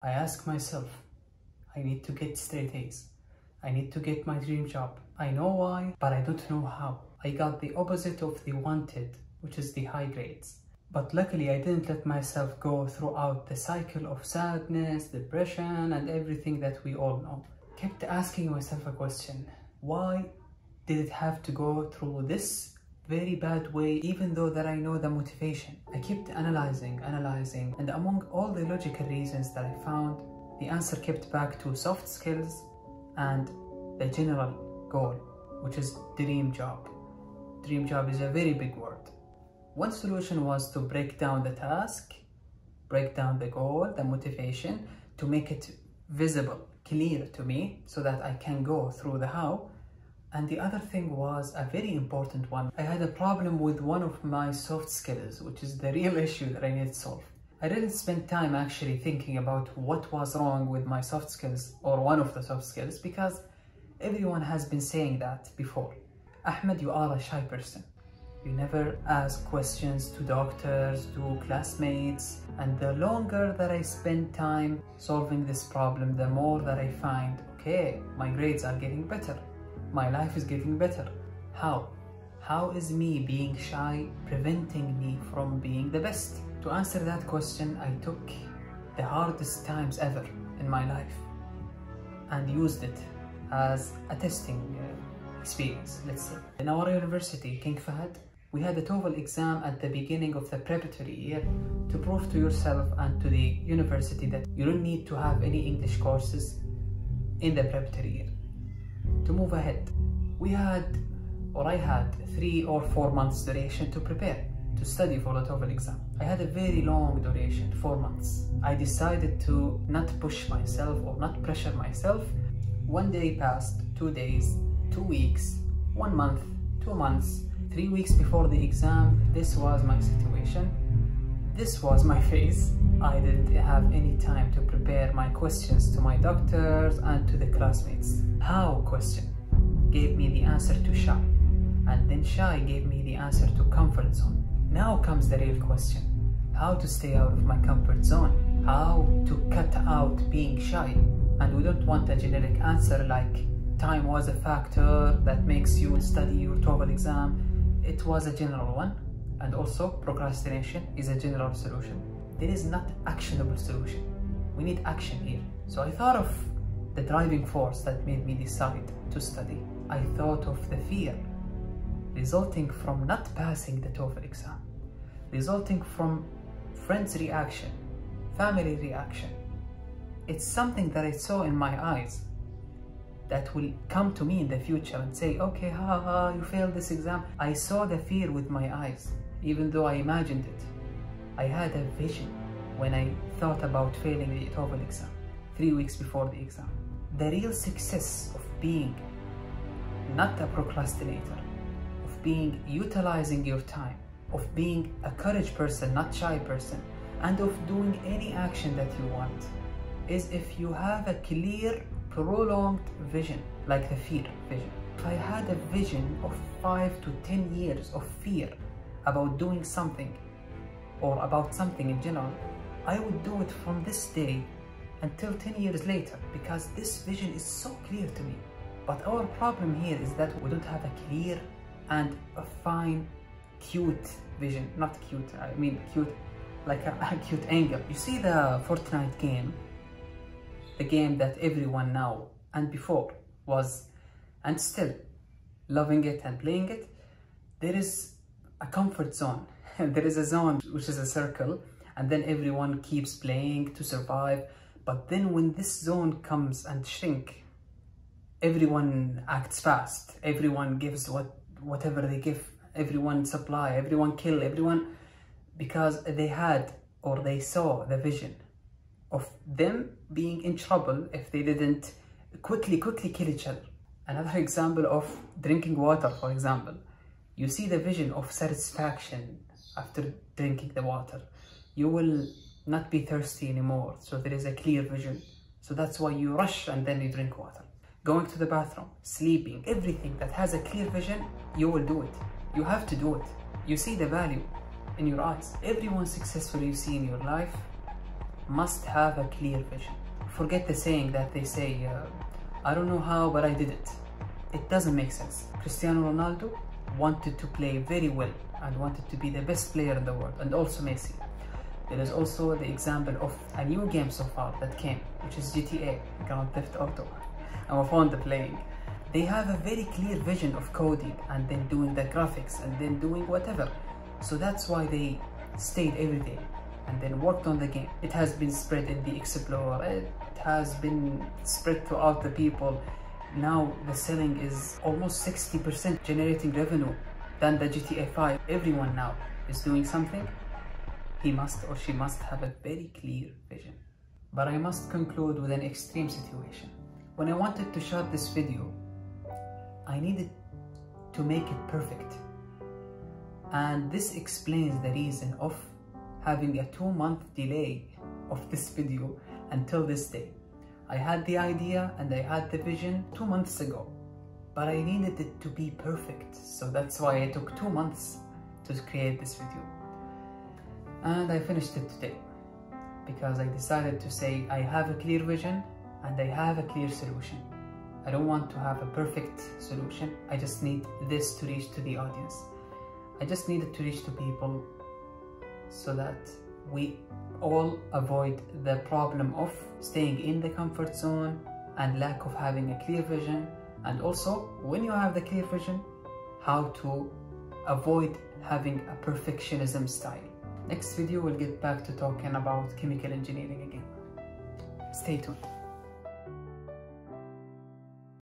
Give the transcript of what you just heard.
I ask myself, I need to get straight A's. I need to get my dream job. I know why, but I don't know how. I got the opposite of the wanted, which is the high grades. But luckily I didn't let myself go throughout the cycle of sadness, depression, and everything that we all know. Kept asking myself a question: why did it have to go through this very bad way, even though that I know the motivation? I kept analyzing, and among all the logical reasons that I found, the answer kept back to soft skills and the general goal, which is dream job. Dream job is a very big word. One solution was to break down the task, break down the goal, the motivation, to make it visible, clear to me, so that I can go through the how. And the other thing was a very important one. I had a problem with one of my soft skills, which is the real issue that I need to solve. I didn't spend time actually thinking about what was wrong with my soft skills, or one of the soft skills, because everyone has been saying that before. Ahmed, you are a shy person. You never ask questions to doctors, to classmates. And the longer that I spend time solving this problem, the more that I find, okay, my grades are getting better. My life is getting better. How? How is me being shy preventing me from being the best? To answer that question, I took the hardest times ever in my life and used it as a testing experience, let's say. In our university, King Fahd, we had a TOEFL exam at the beginning of the preparatory year to prove to yourself and to the university that you don't need to have any English courses in the preparatory year to move ahead. I had 3 or 4 months duration to prepare, to study for the TOEFL exam. I had a very long duration, 4 months. I decided to not push myself or not pressure myself. 1 day passed, 2 days, 2 weeks, 1 month, 2 months, 3 weeks before the exam. This was my situation. This was my phase. I didn't have any time to prepare my questions to my doctors and to the classmates. How question gave me the answer to shy, and then shy gave me the answer to comfort zone. Now comes the real question: how to stay out of my comfort zone, how to cut out being shy. And we don't want a generic answer like time was a factor that makes you study your TOEFL exam. It was a general one, and also procrastination is a general solution. There is not actionable solution. We need action here. So I thought of the driving force that made me decide to study. I thought of the fear resulting from not passing the TOEFL exam, resulting from friends' reaction, family reaction. It's something that I saw in my eyes that will come to me in the future and say, okay, you failed this exam. I saw the fear with my eyes, even though I imagined it. I had a vision when I thought about failing the TOEFL exam 3 weeks before the exam. The real success of being not a procrastinator, of being utilizing your time, of being a courage person, not shy person, and of doing any action that you want, is if you have a clear, prolonged vision, like the fear vision. If I had a vision of 5 to 10 years of fear about doing something, or about something in general, I would do it from this day until 10 years later, because this vision is so clear to me. But our problem here is that we don't have a clear and a fine, cute vision. Not cute, I mean cute, like a cute angle. You see the Fortnite game, the game that everyone now and before was, and still loving it and playing it. There is a comfort zone. There is a zone which is a circle, and then everyone keeps playing to survive. But then when this zone comes and shrink, everyone acts fast. Everyone gives whatever they give. Everyone supply, everyone kill, everyone, because they had or they saw the vision of them being in trouble if they didn't quickly kill each other. Another example of drinking water, for example. You see the vision of satisfaction after drinking the water. You will not be thirsty anymore, so there is a clear vision. So that's why you rush and then you drink water. Going to the bathroom, sleeping, everything that has a clear vision, you will do it. You have to do it. You see the value in your eyes. Everyone successful you see in your life must have a clear vision. Forget the saying that they say, I don't know how, but I did it. It doesn't make sense. Cristiano Ronaldo wanted to play very well and wanted to be the best player in the world, and also Messi. There is also the example of a new game so far that came, which is GTA, Grand Theft Auto. I'm fond of playing. They have a very clear vision of coding and then doing the graphics and then doing whatever. So that's why they stayed every day and then worked on the game. It has been spread in the Explorer, it has been spread throughout the people. Now the selling is almost 60% generating revenue than the GTA 5. Everyone now is doing something. He must or she must have a very clear vision. But I must conclude with an extreme situation. When I wanted to shoot this video, I needed to make it perfect. And this explains the reason of having a 2-month delay of this video until this day. I had the idea and I had the vision 2 months ago, but I needed it to be perfect. So that's why I took 2 months to create this video. And I finished it today because I decided to say I have a clear vision and I have a clear solution. I don't want to have a perfect solution. I just need this to reach to the audience. I just need it to reach to people so that we all avoid the problem of staying in the comfort zone and lack of having a clear vision. And also, when you have the clear vision, how to avoid having a perfectionism style. Next video, we'll get back to talking about chemical engineering again. Stay tuned.